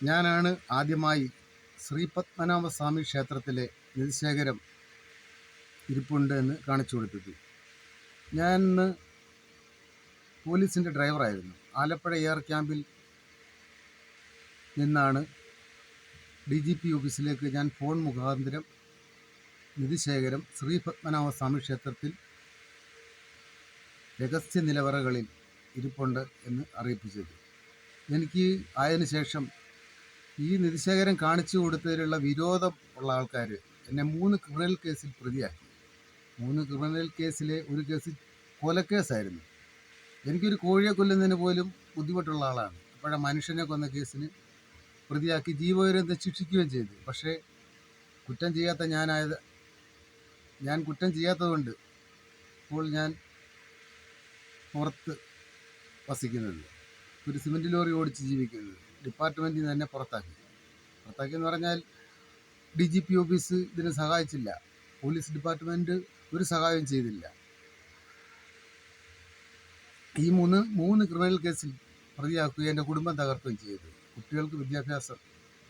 ഞാനാണ് ആദ്യമായി ശ്രീ പത്മനാഭസ്വാമി ക്ഷേത്രത്തിലെ നിധിശേഖരം ഇരിപ്പുണ്ട് എന്ന് കാണിച്ചു കൊടുത്തത്. ഞാൻ ഇന്ന് പോലീസിൻ്റെ ഡ്രൈവറായിരുന്നു. ആലപ്പുഴ എയർ ക്യാമ്പിൽ നിന്നാണ് DGP ഓഫീസിലേക്ക് ഞാൻ ഫോൺ മുഖാന്തരം നിധിശേഖരം ശ്രീ പത്മനാഭസ്വാമി ക്ഷേത്രത്തിൽ രഹസ്യ നിലവറകളിൽ ഇരിപ്പുണ്ട് എന്ന് അറിയിപ്പിച്ചത്. എനിക്ക് അതിനുശേഷം ഈ നിധിശേഖരം കാണിച്ചു കൊടുത്തതിലുള്ള വിരോധം ഉള്ള ആൾക്കാർ എന്നെ 3 ക്രിമിനൽ കേസിൽ പ്രതിയാക്കി. 3 ക്രിമിനൽ കേസിലെ ഒരു കേസ് കൊലക്കേസായിരുന്നു. എനിക്കൊരു കോഴിയെ കൊല്ലുന്നതിന് പോലും ബുദ്ധിമുട്ടുള്ള ആളാണ്. അപ്പോഴാണ് മനുഷ്യനെ കൊന്ന കേസിന് പ്രതിയാക്കി ജീവപര്യന്തം ശിക്ഷിക്കുകയും ചെയ്തു. പക്ഷേ ഞാൻ കുറ്റം ചെയ്യാത്തതുകൊണ്ട് ഇപ്പോൾ ഞാൻ പുറത്ത് വസിക്കുന്നത്, ഒരു സിമൻറ്റ് ലോറി ഓടിച്ച് ജീവിക്കുന്നത്. ഡിപ്പാർട്ട്മെൻറ്റിൽ നിന്ന് തന്നെ പുറത്താക്കിയെന്ന് പറഞ്ഞാൽ DGP ഓഫീസ് ഇതിനെ സഹായിച്ചില്ല. പോലീസ് ഡിപ്പാർട്ട്മെൻറ്റ് ഒരു സഹായം ചെയ്തില്ല. ഈ മൂന്ന് ക്രിമിനൽ കേസിൽ പ്രതിയാക്കുകയും എൻ്റെ കുടുംബം തകർക്കുകയും ചെയ്തു. കുട്ടികൾക്ക് വിദ്യാഭ്യാസം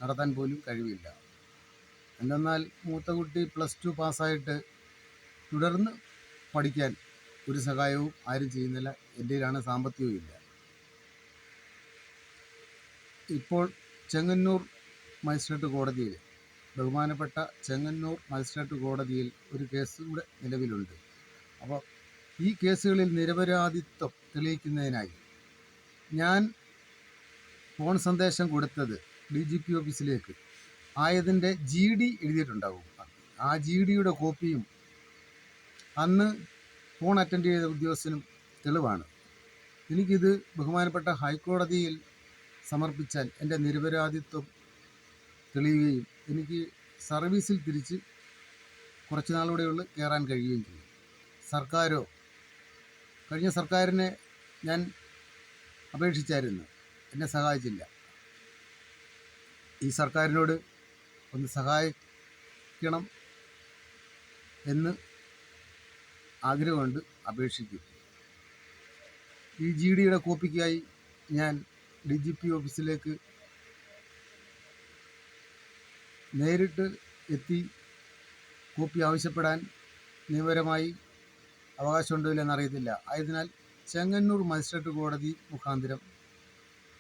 നടത്താൻ പോലും കഴിവില്ല. എന്തെന്നാൽ മൂത്ത കുട്ടി +2 പാസ്സായിട്ട് തുടർന്ന് പഠിക്കാൻ ഒരു സഹായവും ആരും ചെയ്യുന്നില്ല. എൻ്റെയിലാണ് സാമ്പത്തികവും ഇല്ല. ഇപ്പോൾ ചെങ്ങന്നൂർ മജിസ്ട്രേറ്റ് കോടതിയിൽ, ബഹുമാനപ്പെട്ട ചെങ്ങന്നൂർ മജിസ്ട്രേറ്റ് കോടതിയിൽ ഒരു കേസ് കൂടെ നിലവിലുണ്ട്. അപ്പോൾ ഈ കേസുകളിൽ നിരപരാധിത്വം തെളിയിക്കുന്നതിനായി ഞാൻ ഫോൺ സന്ദേശം കൊടുത്തത് DGP ഓഫീസിലേക്ക് ആയതിൻ്റെ GD എഴുതിയിട്ടുണ്ടാവും. ആ GDയുടെ കോപ്പിയും അന്ന് ഫോൺ അറ്റൻഡ് ചെയ്ത ഉദ്യോഗസ്ഥനും തെളിവാണ്. എനിക്കിത് ബഹുമാനപ്പെട്ട ഹൈക്കോടതിയിൽ സമർപ്പിച്ചാൽ എൻ്റെ നിരപരാധിത്വം തെളിയുകയും എനിക്ക് സർവീസിൽ തിരിച്ച് കുറച്ച് നാളൂടെയുള്ള കയറാൻ കഴിയുകയും ചെയ്യും. കഴിഞ്ഞ സർക്കാരിനെ ഞാൻ അപേക്ഷിച്ചായിരുന്നു, എന്നെ സഹായിച്ചില്ല. ഈ സർക്കാരിനോട് ഒന്ന് സഹായിക്കണം എന്ന് ആഗ്രഹമുണ്ട്, അപേക്ഷിക്കും. ഈ GDയുടെ കോപ്പിക്കായി ഞാൻ DGP ഓഫീസിലേക്ക് നേരിട്ട് എത്തി കോപ്പി ആവശ്യപ്പെടാൻ നിയമപരമായി അവകാശമുണ്ടോ ഇല്ലെന്ന് അറിയത്തില്ല. ആയതിനാൽ ചെങ്ങന്നൂർ മജിസ്ട്രേറ്റ് കോടതി മുഖാന്തരം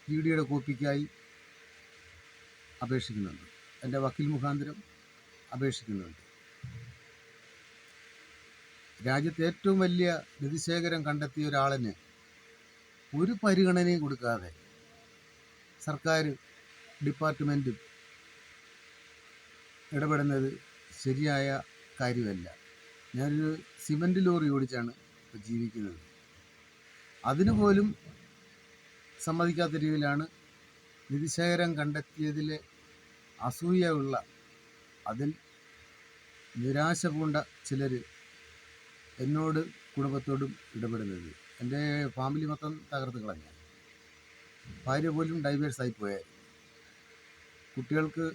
GDയുടെ കോപ്പിക്കായി അപേക്ഷിക്കുന്നുണ്ട്. എൻ്റെ വക്കീൽ മുഖാന്തരം അപേക്ഷിക്കുന്നുണ്ട്. രാജ്യത്തെ ഏറ്റവും വലിയ നിധിശേഖരം കണ്ടെത്തിയ ഒരാളിന് ഒരു പരിഗണനയും കൊടുക്കാതെ സർക്കാർ ഡിപ്പാർട്ട്മെൻറ്റും ഇടപെടുന്നത് ശരിയായ കാര്യമല്ല. ഞാനൊരു സിമൻറ്റ് ലോറി ഓടിച്ചാണ് ഇപ്പോൾ ജീവിക്കുന്നത്. അതിനുപോലും സമ്മതിക്കാത്ത രീതിയിലാണ് നിധിശേഖരം കണ്ടെത്തിയതിലെ അസൂയുള്ള, അതിൽ നിരാശ പൂണ്ട ചിലർ എന്നോട് കുടുംബത്തോടും ഇടപെടുന്നത്. എൻ്റെ ഫാമിലി മൊത്തം തകർത്ത് കളഞ്ഞു. ഭാര്യ പോലും ഡൈവേഴ്സായിപ്പോയ, കുട്ടികൾക്ക്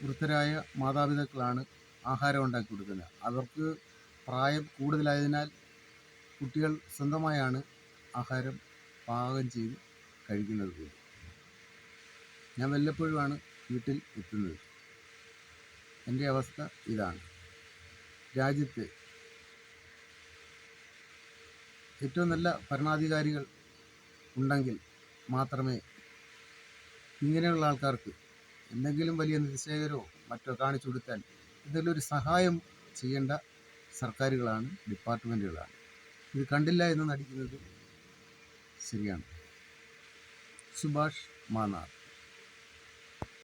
വൃദ്ധരായ മാതാപിതാക്കളാണ് ആഹാരം ഉണ്ടാക്കി കൊടുക്കുന്നത്. അവർക്ക് പ്രായം കൂടുതലായതിനാൽ കുട്ടികൾ സ്വന്തമായാണ് ആഹാരം പാകം ചെയ്ത് കഴിക്കുന്നത് പോലും. ഞാൻ വല്ലപ്പോഴുമാണ് വീട്ടിൽ എത്തുന്നത്. എൻ്റെ അവസ്ഥ ഇതാണ്. രാജ്യത്ത് ഏറ്റവും നല്ല ഭരണാധികാരികൾ ഉണ്ടെങ്കിൽ മാത്രമേ ഇങ്ങനെയുള്ള ആൾക്കാർക്ക് എന്തെങ്കിലും വലിയ നിധിശേഖരമോ മറ്റോ കാണിച്ചു കൊടുത്താൽ എന്തെങ്കിലും ഒരു സഹായം ചെയ്യേണ്ട സർക്കാരുകളാണ്, ഡിപ്പാർട്ട്മെൻറ്റുകളാണ്. ഇത് കണ്ടില്ല എന്ന് നടിക്കുന്നത് ശരിയാണ്. സുഭാഷ് മാന്നാർ.